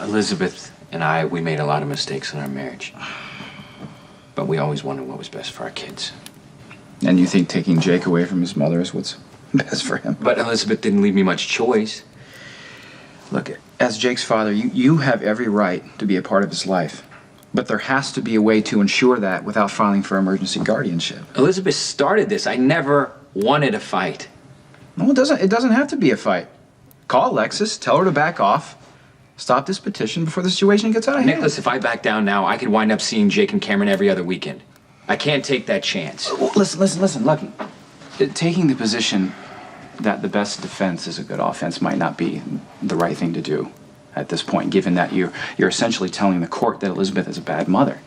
Elizabeth and I, we made a lot of mistakes in our marriage. But we always wanted what was best for our kids. And you think taking Jake away from his mother is what's best for him? But Elizabeth didn't leave me much choice. Look, as Jake's father, you have every right to be a part of his life. But there has to be a way to ensure that without filing for emergency guardianship. Elizabeth started this. I never wanted a fight. No, it doesn't have to be a fight. Call Alexis, tell her to back off. Stop this petition before the situation gets out of hand. Nicholas, if I back down now, I could wind up seeing Jake and Cameron every other weekend. I can't take that chance. Listen, Lucky. Taking the position that the best defense is a good offense might not be the right thing to do at this point, given that you're essentially telling the court that Elizabeth is a bad mother.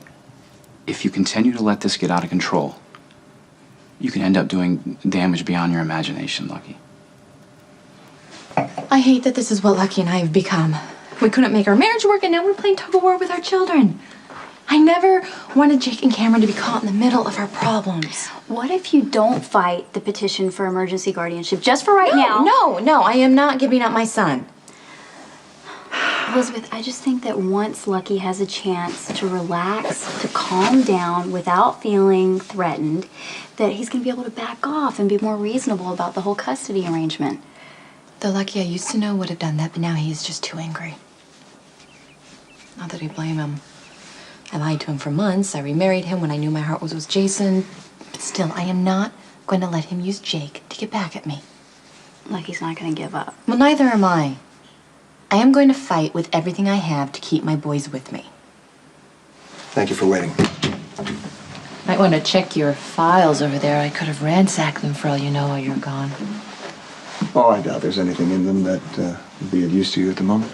If you continue to let this get out of control, you can end up doing damage beyond your imagination, Lucky. I hate that this is what Lucky and I have become. We couldn't make our marriage work, and now we're playing tug-of-war with our children. I never wanted Jake and Cameron to be caught in the middle of our problems. What if you don't fight the petition for emergency guardianship just for right now? No, I am not giving up my son. Elizabeth, I just think that once Lucky has a chance to relax, to calm down without feeling threatened, that he's going to be able to back off and be more reasonable about the whole custody arrangement. The Lucky I used to know would have done that, but now he is just too angry. Not that I blame him. I lied to him for months. I remarried him when I knew my heart was with Jason. But still, I am not going to let him use Jake to get back at me. Lucky's not going to give up. Well, neither am I. I am going to fight with everything I have to keep my boys with me. Thank you for waiting. Might want to check your files over there. I could have ransacked them for all you know while you're gone. Oh, I doubt there's anything in them that would be of use to you at the moment.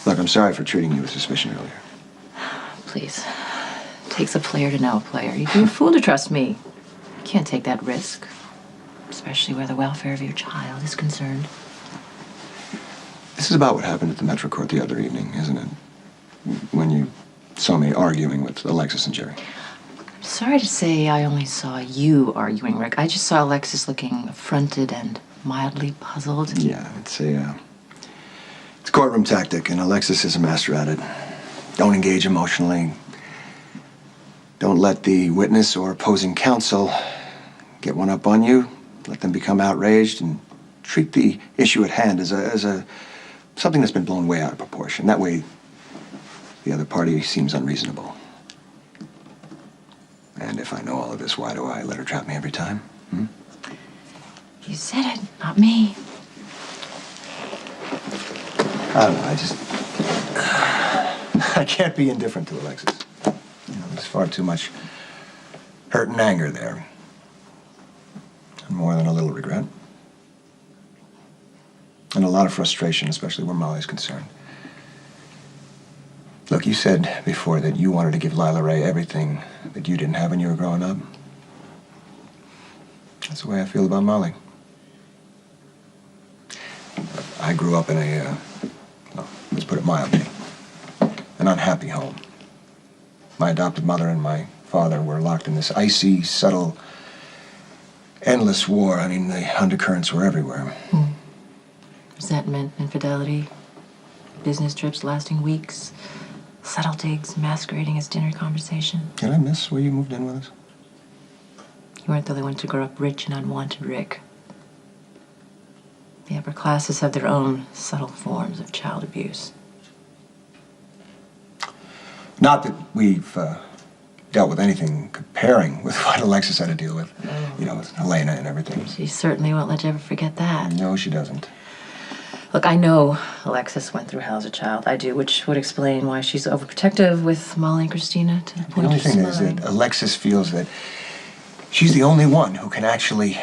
Look, I'm sorry for treating you with suspicion earlier. Please. It takes a player to know a player. You'd be a fool to trust me. You can't take that risk. Especially where the welfare of your child is concerned. This is about what happened at the Metro Court the other evening, isn't it? When you saw me arguing with Alexis and Jerry. I'm sorry to say I only saw you arguing, Rick. I just saw Alexis looking affronted and mildly puzzled. Yeah, it's a courtroom tactic, and Alexis is a master at it. Don't engage emotionally. Don't let the witness or opposing counsel get one up on you. Let them become outraged and treat the issue at hand as something that's been blown way out of proportion. That way, the other party seems unreasonable. And if I know all of this, why do I let her trap me every time? Hmm? You said it, not me. I don't know, I can't be indifferent to Alexis. There's far too much hurt and anger there. And more than a little regret. And a lot of frustration, especially where Molly's concerned. Look, you said before that you wanted to give Lila Ray everything that you didn't have when you were growing up. That's the way I feel about Molly. I grew up in a, well, let's put it mildly, an unhappy home. My adopted mother and my father were locked in this icy, subtle, endless war. I mean, the undercurrents were everywhere. Resentment, infidelity, business trips lasting weeks, subtle digs masquerading as dinner conversation. Did I miss where you moved in with us? You weren't the only one to grow up rich and unwanted, Rick. The upper classes have their own subtle forms of child abuse. Not that we've dealt with anything comparing with what Alexis had to deal with. You know, with Helena and everything. She certainly won't let you ever forget that. No, she doesn't. Look, I know Alexis went through hell as a child. I do, which would explain why she's overprotective with Molly and Christina to the point of The only thing is that Alexis feels that she's the only one who can actually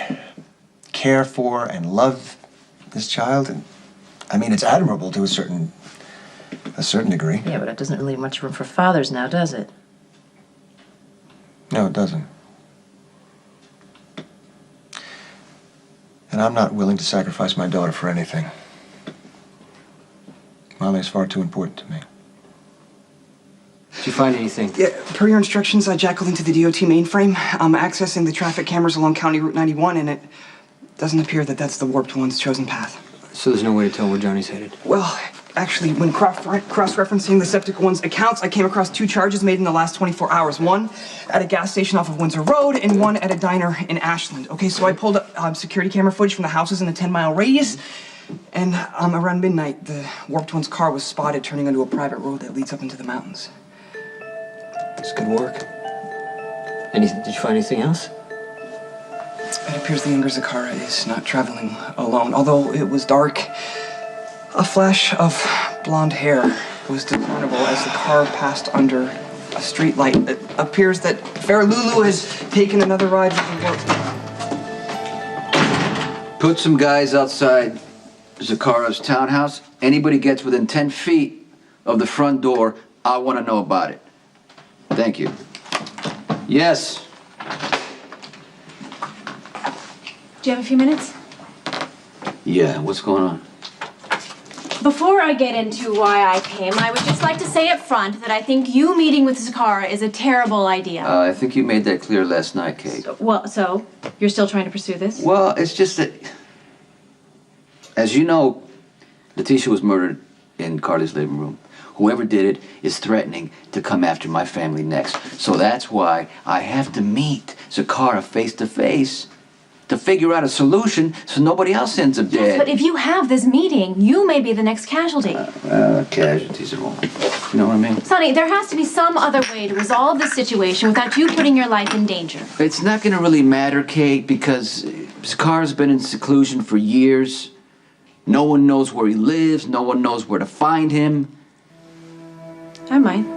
care for and love this child. And I mean, it's admirable to a certain degree. Yeah, but it doesn't leave much room for fathers now, does it? No, it doesn't. And I'm not willing to sacrifice my daughter for anything. Molly is far too important to me. Did you find anything? Yeah, per your instructions, I jackaled into the DOT mainframe. I'm accessing the traffic cameras along County Route 91, and it doesn't appear that that's the warped one's chosen path. So there's no way to tell where Johnny's headed? Well, Actually, when cross-referencing the Septic One's accounts, I came across 2 charges made in the last 24 hours. One at a gas station off of Windsor Road and one at a diner in Ashland. Okay, so I pulled up security camera footage from the houses in a 10-mile radius. And around midnight, the Warped One's car was spotted turning onto a private road that leads up into the mountains. It's good work. Did you find anything else? It appears the younger Zakara is not traveling alone. Although it was dark, a flash of blonde hair was discernible as the car passed under a street light. It appears that Fair Lulu has taken another ride with the Warped. Put some guys outside Zakara's townhouse. Anybody gets within 10 feet of the front door, I want to know about it. Thank you. Yes. Do you have a few minutes? Yeah, what's going on? Before I get into why I came, I would just like to say up front that I think you meeting with Zakara is a terrible idea. I think you made that clear last night, Kate. So you're still trying to pursue this? Well, it's just that, as you know, Letitia was murdered in Carly's living room. Whoever did it is threatening to come after my family next. So that's why I have to meet Zakara face to face to figure out a solution so nobody else ends up dead. Yes, but if you have this meeting, you may be the next casualty. Casualties are wrong. You know what I mean? Sonny, there has to be some other way to resolve this situation without you putting your life in danger. It's not going to really matter, Kate, because Zakara's been in seclusion for years. No one knows where he lives. No one knows where to find him. I might.